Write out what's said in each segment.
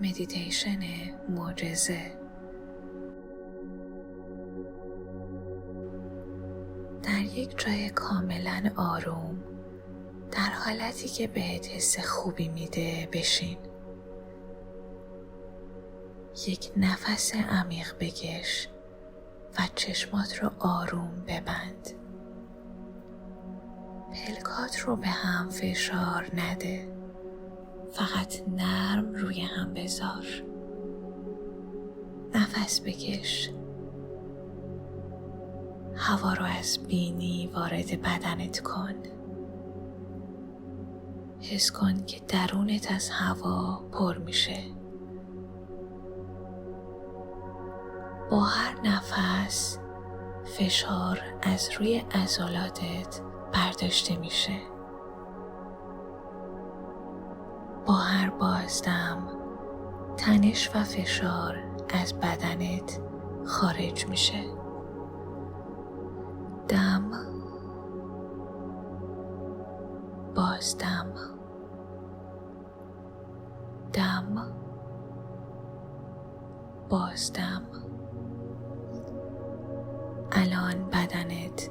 مدیتیشن معجزه. در یک جای کاملا آروم، در حالتی که بهت حس خوبی میده بشین. یک نفس عمیق بکش و چشمات رو آروم ببند. پلکات رو به هم فشار نده، فقط نرم روی هم بذار. نفس بکش. هوا رو از بینی وارد بدنت کن. حس کن که درونت از هوا پر میشه. با هر نفس فشار از روی عضلاتت برداشته میشه. با هر بازدم تنش و فشار از بدنت خارج میشه. دم، بازدم، دم، بازدم. الان بدنت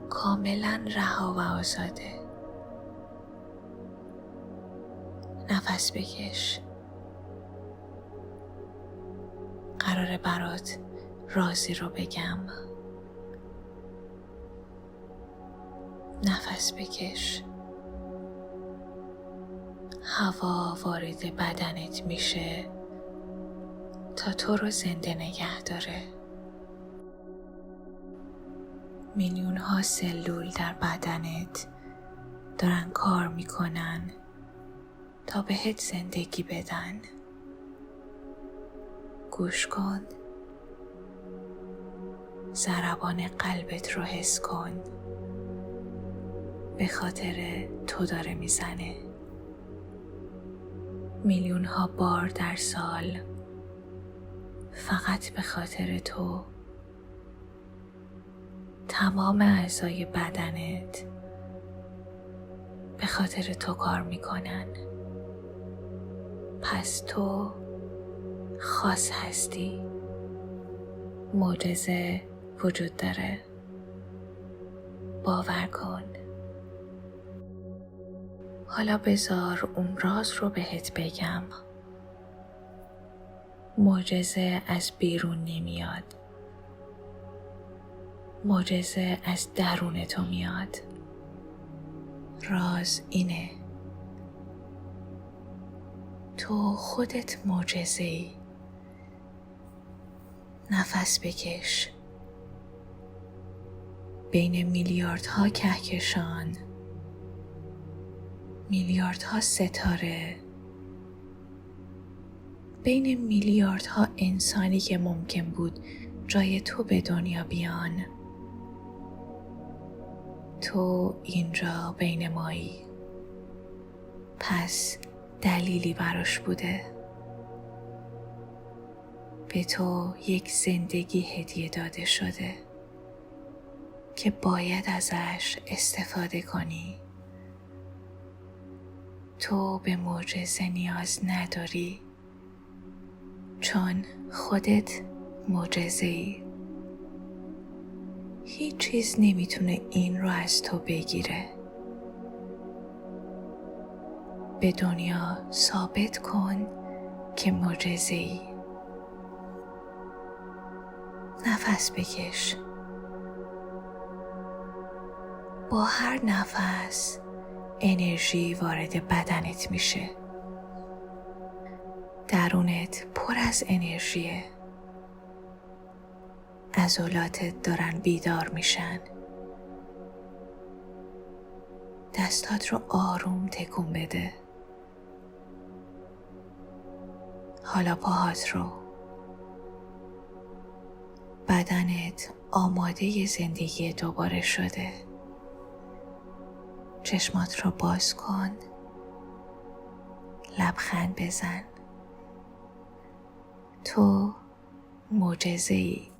کاملا رها و آزاده. نفس بکش. قراره برات رازی رو بگم. نفس بکش. هوا وارد بدنت میشه تا تو رو زنده نگه داره. میلیون ها سلول در بدنت دارن کار میکنن تا بهت زندگی بدن. گوش کن. ضربان قلبت رو حس کن. به خاطر تو داره میزنه. میلیون ها بار در سال فقط به خاطر تو. تمام اعضای بدنت به خاطر تو کار میکنن. پس تو خاص هستی. معجزه وجود داره. باور کن. حالا بذار اون راز رو بهت بگم. معجزه از بیرون نمیاد. معجزه از درون تو میاد. راز اینه. تو خودت معجزه‌ای. نفس بکش. بین میلیاردها کهکشان، میلیاردها ستاره، بین میلیاردها انسانی که ممکن بود جای تو به دنیا بیان، تو اینجا بین مایی. پس دلیلی براش بوده. به تو یک زندگی هدیه داده شده که باید ازش استفاده کنی. تو به معجزه نیاز نداری، چون خودت معجزه‌ای. هیچ چیز نمیتونه این رو از تو بگیره. به دنیا ثابت کن که معجزه‌ای. نفس بکش. با هر نفس انرژی وارد بدنت میشه. درونت پر از انرژیه. عضلاتت دارن بیدار میشن. دستات رو آروم تکون بده. حالا پاهات رو. بدنت آماده زندگی دوباره شده. چشمات رو باز کن. لبخند بزن. تو معجزه‌ای.